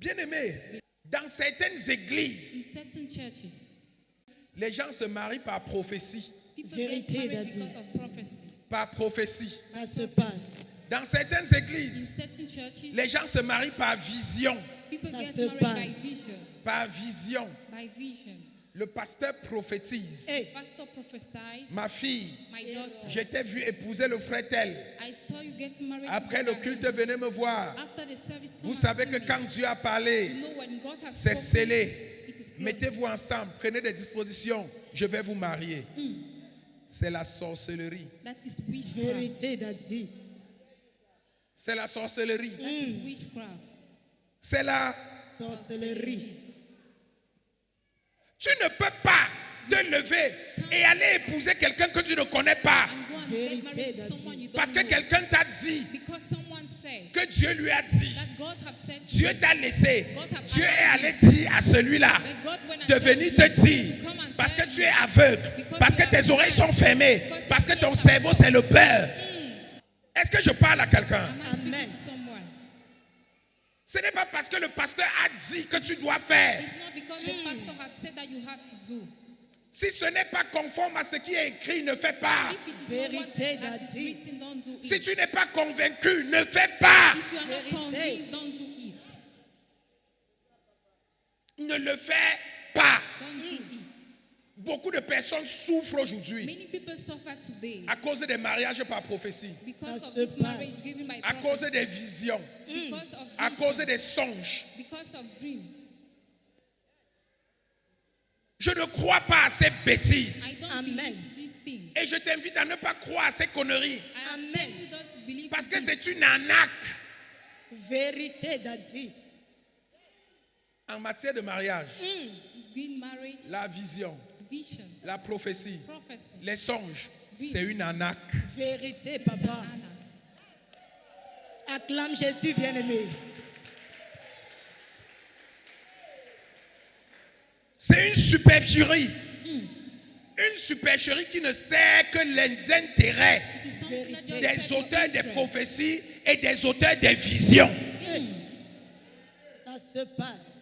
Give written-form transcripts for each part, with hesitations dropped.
Bien-aimé, dans certaines églises, In certain churches, les gens se marient par prophétie. people Vérité, get married Daddy. because of prophecy. Par prophétie. Ça se passe. Dans certaines In églises, certain churches, les gens se marient par vision. people Ça get se married by passe. vision. Par vision. By vision. Le pasteur prophétise. Hey. Pastor prophesies. Ma fille, My daughter, je t'ai vu épouser le frère tel. I saw you getting married. to Après le Brother culte, Ali. venez me voir. After the service, come Vous and savez see que me. quand Dieu a parlé, You know when God has c'est spoken, scellé. it is closed. Mettez-vous ensemble, prenez des dispositions. Je vais vous marier. C'est la sorcellerie. That is witchcraft. Vérité, Daddy. C'est la sorcellerie. That is witchcraft. C'est la... Sorcellerie. Tu ne peux pas te lever et aller épouser quelqu'un que tu ne connais pas. And go and Vérité, get married to Daddy. someone you don't Parce que know. quelqu'un t'a dit, Because someone said que Dieu lui a dit. that God have said to Dieu you, t'a laissé. God have Dieu est allowed allé dire à celui-là that God went and de told venir you te to dire. come and Parce que tell tu you, es aveugle. because Parce que you are tes oreilles sont blind, fermées. because Parce que your ton ears are cerveau, closed. c'est le beurre. Est-ce que je parle à quelqu'un? Am I speaking Amen. to someone? Ce n'est pas parce que le pasteur a dit que tu dois faire. It's not because the pastor have said that you have to do. Si ce n'est pas conforme à ce qui est écrit, ne fais pas. If it is Vérité, not what is Daddy. written, don't do it. Si tu n'es pas convaincu, ne fais pas. If you are not Vérité. convinced, don't do it. Ne le fais pas. Don't do it. Beaucoup de personnes souffrent aujourd'hui Many people suffer today à cause des mariages par prophétie, because Ça of se this marriage passe. given by à cause prophecy, des visions, because of à vision, cause des songes. because of dreams. Je ne crois pas à ces bêtises. I don't Amen. believe these things. Et je t'invite à ne pas croire à ces conneries. I Amen. tell you don't believe Parce in que this. c'est une arnaque. Vérité, Daddy. En matière de mariage, Being married, la vision, vision, la prophétie, prophecy, les songes, c'est une arnaque. Vérité, it's papa. an honor. Acclame Jésus, bien-aimé. C'est une supercherie. Une supercherie qui ne sert que les intérêts It is something that just des set your auteurs des interest. prophéties et des auteurs des visions. Ça se passe.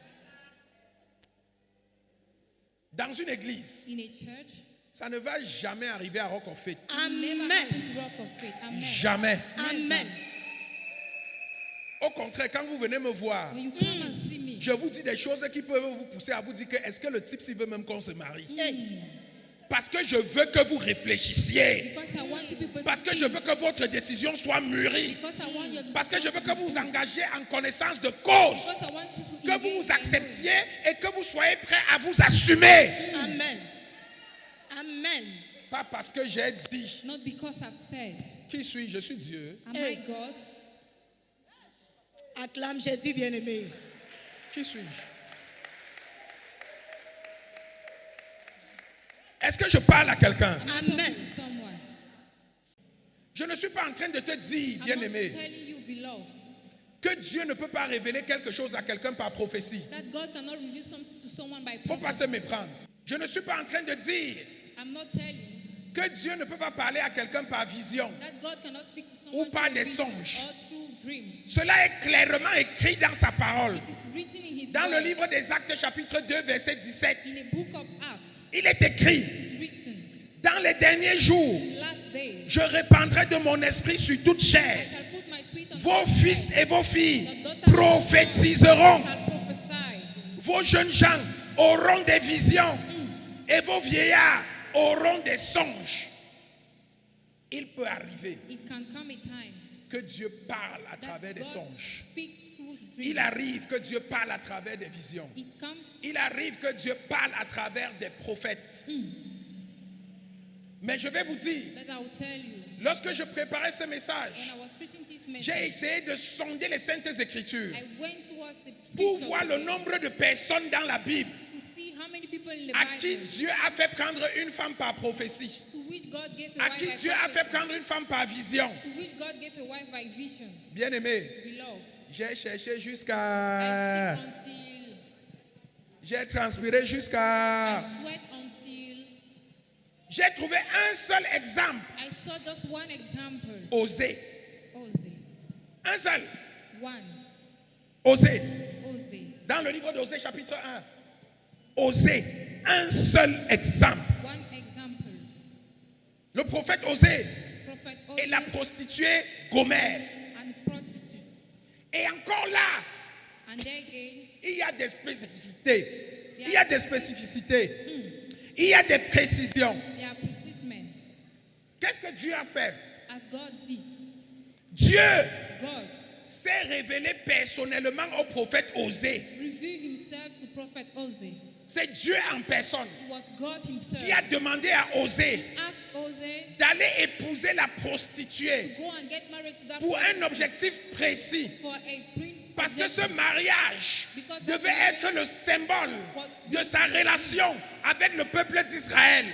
Dans une église, In a church, ça ne va jamais arriver à Rock of Faith. never Amen. happen to Rock of Faith. Amen. Jamais. Amen. Au contraire, quand vous venez me voir, When you come and see me, je vous dis des choses qui peuvent vous pousser à vous dire que est-ce que le type s'il veut même qu'on se marie? Hey. Parce que je veux que vous réfléchissiez. because I want you people Parce to que je veux que votre décision soit mûrie. because I want your Parce que je veux decision que to vous be vous good. engagez en connaissance de cause. Because I want you to Que engage vous vous my acceptiez et que vous soyez prêts à vous assumer. Amen. Amen. Pas parce que j'ai dit. will. Not because I've said, Qui suis-je? Je suis Dieu. am Hey. I God? Acclame Jésus, bien-aimé. Qui suis-je? Est-ce que je parle à quelqu'un? Am I talking Amen. to someone? Je ne suis pas en train de te dire, I'm not bien-aimé, telling you, beloved, que Dieu ne peut pas révéler quelque chose à quelqu'un par prophétie. that God cannot reveal something to someone by Il ne faut pas prophecy. se méprendre. Je ne suis pas en train de dire I'm not telling que Dieu ne peut pas parler à quelqu'un par vision. that God cannot speak to someone par through des a vision songes. or through dreams. Cela est clairement écrit dans sa parole. It is written in His Dans le word. livre des Actes chapitre 2 verset 17, In the book of Acts, il est écrit, it is written, dans les derniers jours, in last days, je répandrai de mon esprit sur toute I chair. shall put my spirit on Vos all fils flesh. et vos filles Your daughters and prophétiseront. sons shall prophesy. Vos jeunes gens auront des visions et vos vieillards auront des songes. Il peut arriver It can come a time que Dieu parle à that travers des God songes. speaks through dreams. Il arrive que Dieu parle à travers des visions. It comes, Il arrive que Dieu parle à travers des prophètes. Mais je vais vous dire, that I will tell you. lorsque je préparais ce message, When I was preaching this j'ai message, essayé de sonder les Saintes Écritures I went towards the pour scripture voir le today nombre de personnes dans la Bible to see how many people in the à qui Bible Dieu a fait prendre une femme par prophétie, to which God gave a à wife qui by Dieu a fait prophecy, prendre une femme par vision. to which God gave a wife by vision. Bien-aimé, Beloved, j'ai cherché I jusqu'à... seek until, J'ai transpiré jusqu'à... I sweat until, J'ai trouvé un seul exemple. I saw just one example. Osée. Osee. Un seul. One. Osée. Osee. Dans le livre d'Osée chapitre 1, Osée, un seul exemple. One example. Le prophète Osée Prophet et la Osee prostituée Gomère. and prostitute. Et encore là, And there again, il y a des spécificités. Il y a des spécificités. Il y a des précisions. they are precise men. Qu'est-ce que Dieu a fait? As God did, Dieu God s'est révélé personnellement au prophète Osée. revealed himself to Prophet Osee. C'est Dieu en personne It was God himself. qui a demandé à Osée Asked Osee d'aller épouser la to prostituée go and get married to that pour un prostitute objectif précis. for a green Parce que ce objective. mariage Because devait that être le symbole was de sa relation avec le peuple d'Israël.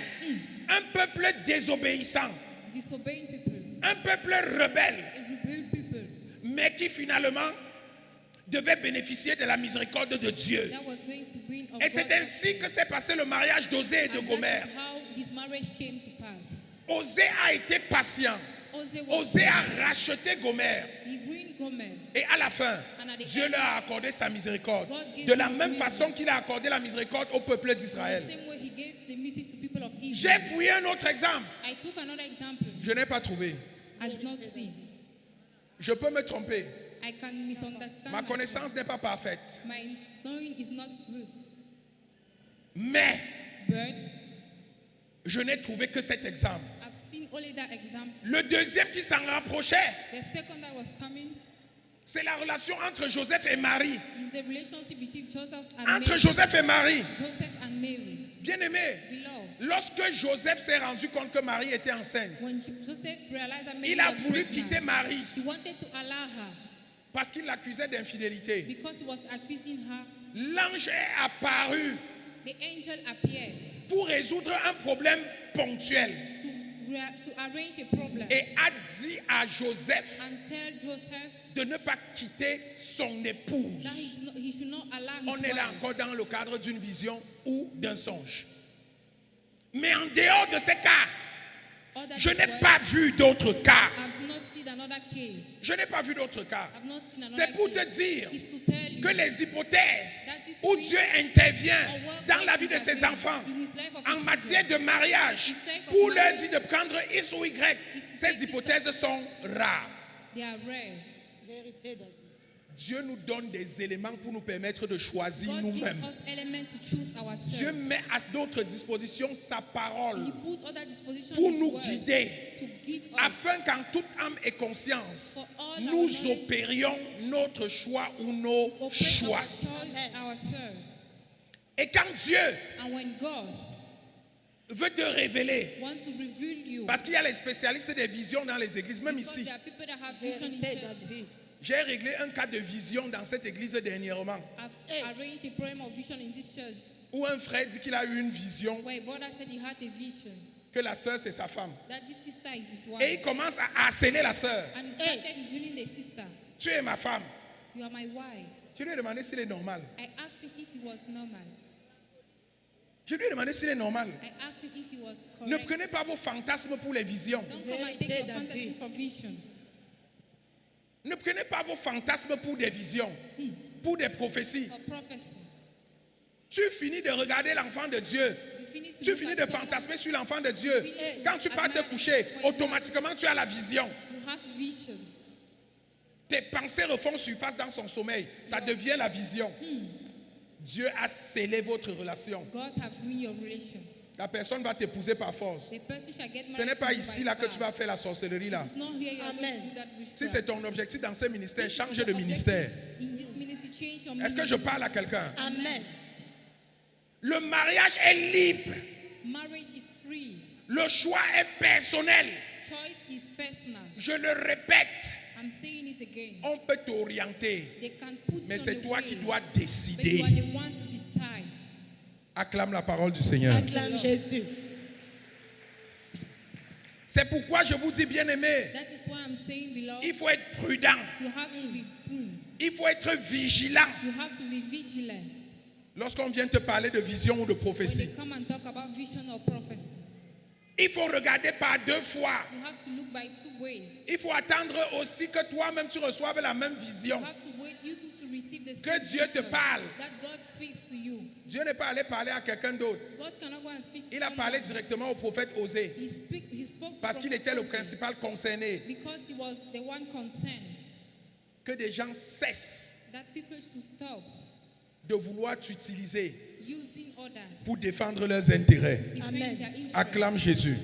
Un peuple désobéissant, disobeying people, un peuple rebelle, a rebel people. mais qui finalement devait bénéficier de la miséricorde de Dieu. That was going to bring of Et c'est God. ainsi que s'est passé le mariage d'Osée et de And that Gomère. is how his marriage came to pass. Osée a été patient. Osee was Osée a racheté Gomère. he ruined Gomer. Et à la fin, And at the Dieu end, leur a accordé sa miséricorde. God gave De la him même his façon qu'il a accordé la miséricorde au peuple The d'Israël. same way he gave the mercy to people of J'ai Israel. fouillé un autre exemple. I took another example. Je n'ai pas trouvé. I did not see. Je peux me tromper. I can misunderstand. Ma myself. connaissance n'est pas parfaite. My knowing is not good. Mais But je n'ai trouvé que cet exemple. I've seen only that example. Le deuxième qui s'en rapprochait, The second that was coming c'est la relation entre Joseph et Marie. is the relationship between Joseph and Entre Mary. Joseph et Marie. Joseph and Mary. Bien-aimé, Beloved. lorsque Joseph s'est rendu compte que Marie était enceinte, When Joseph realized that Mary il a was voulu pregnant, quitter Marie he wanted to allow her parce qu'il l'accusait d'infidélité. because he was accusing her. L'ange est apparu The angel appeared pour résoudre un problème ponctuel to arrange a problem et a dit à Joseph and tell Joseph de ne pas quitter son that épouse. he should not allow his On est là wife. encore dans le cadre d'une vision ou d'un songe. Mais en dehors de ces cas, Other je than n'ai what, pas vu d'autres cas. I've not seen another case. Je n'ai pas vu d'autres cas. I've not seen another C'est pour te case. dire It's to tell you que les hypothèses that is où true. Dieu intervient Or what dans God la vie de ses intervenes enfants in his life of en his matière children. de mariage In terms of pour leur marriage, dire de prendre X ou Y, ces hypothèses sont rares. They are rare. Vérité, Daddy. Dieu nous donne des éléments pour nous permettre de choisir God gives nous-mêmes. us elements to choose Dieu ourselves. met à notre disposition sa He parole put other disposition pour in His nous word guider, to guide us. afin qu'en toute âme et conscience, For all our nous knowledge, opérions notre choix ou nos operate choix. our choice Amen. ourselves. Et quand Dieu And when God veut te révéler, wants to reveal you, parce qu'il y a les spécialistes des visions dans les églises, même because ici, there are people that have vision in Vérité, church. Daddy. j'ai réglé un cas de vision dans cette église dernièrement, I've Hey. arranged a program of vision in this church où un frère dit qu'il a eu une vision where a brother said he had a vision que la sœur c'est sa femme. that this sister is his Et il wife. commence à harceler la sœur. And he started healing the sister. Tu es ma femme. You are my wife. Tu lui as demandé s'il est normal. I asked him if he was normal. Je lui ai demandé s'il est normal. I asked him if he was Ne correct. prenez pas vos fantasmes pour les visions. Don't come and take Vérité, your Daddy. fantasy for vision. Ne prenez pas vos fantasmes pour des visions, pour des prophéties. For prophecy. Tu finis de regarder l'enfant de Dieu. You finish to Tu look finis at de someone, fantasmer sur l'enfant de Dieu. Hey. Quand tu pars te coucher, automatiquement tu as la vision. you have vision. Tes pensées refont surface dans son sommeil. Ça devient la vision. Dieu a scellé votre relation. God have ruined your relation. La personne va t'épouser par force. The person shall get married Ce n'est pas to you ici by là que tu fire. vas faire la sorcellerie là. It's not here you are going Amen. to do that Si witchcraft. c'est ton objectif dans ce ministère, If it's change your de objective ministère. in this ministry, change your Est-ce que je ministry. parle à quelqu'un? Amen. Le mariage est libre. Marriage is free. Le choix est personnel. Choice is personal. Je le répète, I'm saying it again. on peut t'orienter, They can put mais you on c'est the toi way, qui dois but you décider. are the one to decide. Acclame la parole du Seigneur. Acclame Jésus. C'est pourquoi je vous dis, bien-aimés, That is why I'm saying, beloved, il faut être prudent, you have to be prudent. il faut être vigilant. You have to be vigilant. Lorsqu'on vient te parler de vision ou de When prophétie, they come and talk about vision or prophecy, Il faut regarder par deux fois. You have to look by two ways. Il faut attendre aussi que toi-même tu reçoives la même vision. You have to wait you two to receive the Que same Dieu te vision, parle. that God speaks to you. Dieu n'est pas allé parler à quelqu'un d'autre. God cannot go and speak to Il a parlé someone. directement au prophète Osée He spoke to parce qu'il Prophet était le Hosea principal concerné. because he was the one concerned. Que des gens cessent That people should stop de vouloir t'utiliser using others pour défendre leurs intérêts. to defend Amen. their interests. Acclame Jésus.